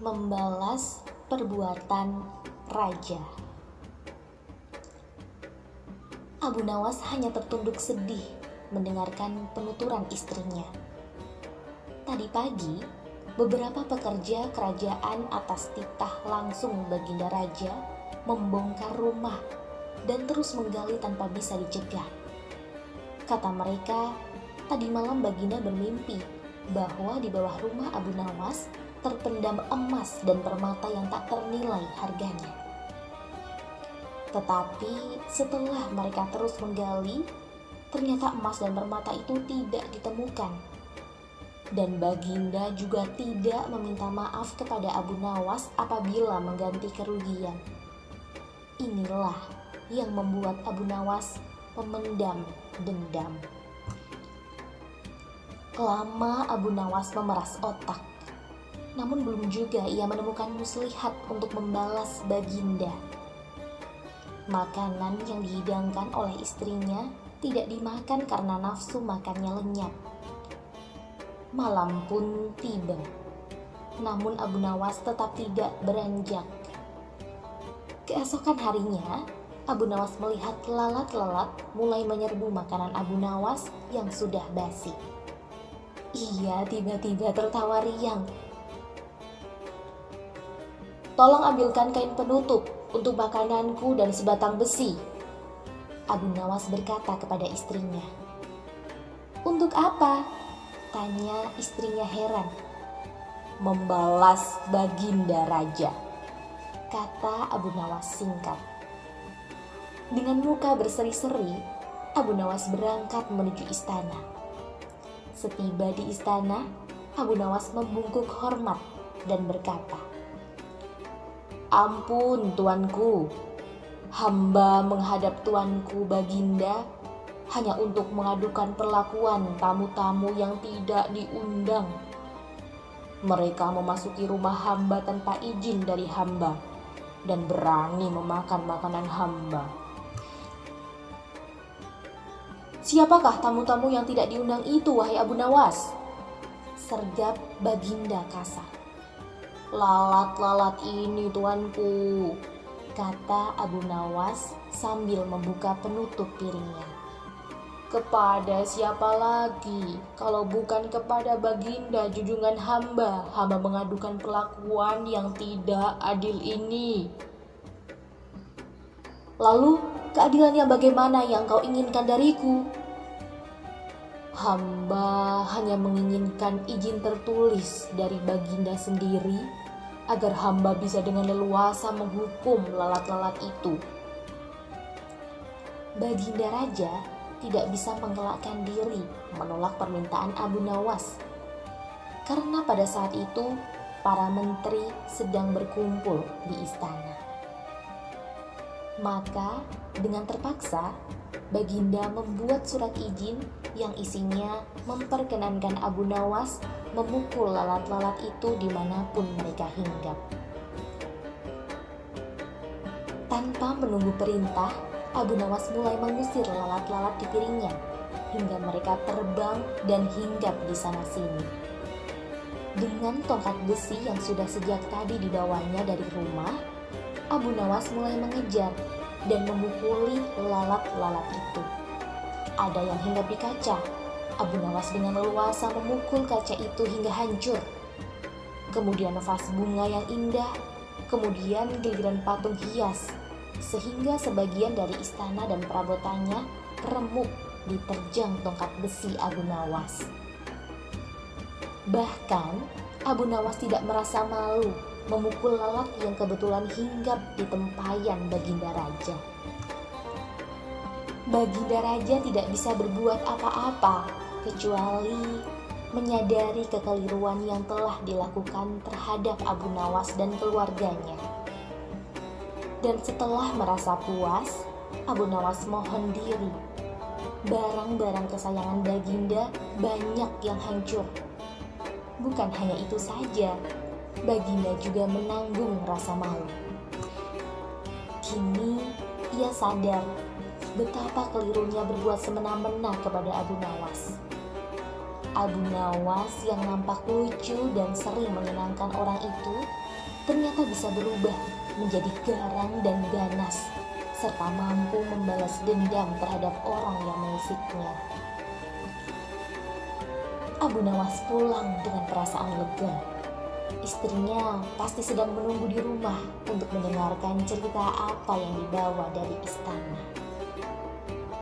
Membalas perbuatan raja. Abu Nawas hanya tertunduk sedih mendengarkan penuturan istrinya. Tadi pagi, beberapa pekerja kerajaan atas titah langsung Baginda Raja membongkar rumah dan terus menggali tanpa bisa dicegah. Kata mereka, tadi malam Baginda bermimpi bahwa di bawah rumah Abu Nawas terpendam emas dan permata yang tak ternilai harganya. Tetapi setelah mereka terus menggali, ternyata emas dan permata itu tidak ditemukan. Dan Baginda juga tidak meminta maaf kepada Abu Nawas apabila mengganti kerugian. Inilah yang membuat Abu Nawas memendam dendam. Lama Abu Nawas memeras otak, namun belum juga ia menemukan muslihat untuk membalas Baginda. Makanan yang dihidangkan oleh istrinya tidak dimakan karena nafsu makannya lenyap. Malam pun tiba, namun Abu Nawas tetap tidak beranjak. Keesokan harinya, Abu Nawas melihat lalat-lalat mulai menyerbu makanan Abu Nawas yang sudah basi. Ia tiba-tiba tertawa riang. "Tolong ambilkan kain penutup untuk makananku dan sebatang besi," Abu Nawas berkata kepada istrinya. "Untuk apa?" tanya istrinya heran. "Membalas Baginda Raja," kata Abu Nawas singkat. Dengan muka berseri-seri, Abu Nawas berangkat menuju istana. Setiba di istana, Abu Nawas membungkuk hormat dan berkata, "Ampun tuanku, hamba menghadap tuanku Baginda hanya untuk mengadukan perlakuan tamu-tamu yang tidak diundang. Mereka memasuki rumah hamba tanpa izin dari hamba dan berani memakan makanan hamba." "Siapakah tamu-tamu yang tidak diundang itu, wahai Abu Nawas?" sergap Baginda kasar. "Lalat-lalat ini tuanku," kata Abu Nawas sambil membuka penutup piringnya. "Kepada siapa lagi kalau bukan kepada Baginda junjungan hamba mengadukan perlakuan yang tidak adil ini." "Lalu keadilan yang bagaimana yang kau inginkan dariku?" "Hamba hanya menginginkan izin tertulis dari Baginda sendiri agar hamba bisa dengan leluasa menghukum lalat-lalat itu." Baginda Raja tidak bisa mengelakkan diri menolak permintaan Abu Nawas, karena pada saat itu para menteri sedang berkumpul di istana. Maka dengan terpaksa Baginda membuat surat izin yang isinya memperkenankan Abu Nawas memukul lalat-lalat itu dimanapun mereka hinggap. Tanpa menunggu perintah, Abu Nawas mulai mengusir lalat-lalat di piringnya hingga mereka terbang dan hinggap di sana-sini. Dengan tongkat besi yang sudah sejak tadi dibawanya dari rumah, Abu Nawas mulai mengejar dan memukuli lalat-lalat itu. Ada yang hinggap di kaca. Abu Nawas dengan leluasa memukul kaca itu hingga hancur. Kemudian vas bunga yang indah, kemudian giliran patung hias, sehingga sebagian dari istana dan perabotannya remuk diterjang tongkat besi Abu Nawas. Bahkan Abu Nawas tidak merasa malu memukul lalat yang kebetulan hinggap di tempayan Baginda Raja. Baginda Raja tidak bisa berbuat apa-apa kecuali menyadari kekeliruan yang telah dilakukan terhadap Abu Nawas dan keluarganya. Dan setelah merasa puas, Abu Nawas mohon diri. Barang-barang kesayangan Baginda banyak yang hancur. Bukan hanya itu saja, Baginda juga menanggung rasa malu. Kini ia sadar betapa kelirunya berbuat semena-mena kepada Abu Nawas. Abu Nawas yang nampak lucu dan sering menyenangkan orang itu ternyata bisa berubah menjadi garang dan ganas, serta mampu membalas dendam terhadap orang yang mengusiknya. Abu Nawas pulang dengan perasaan lega. Istrinya pasti sedang menunggu di rumah untuk mendengarkan cerita apa yang dibawa dari istana.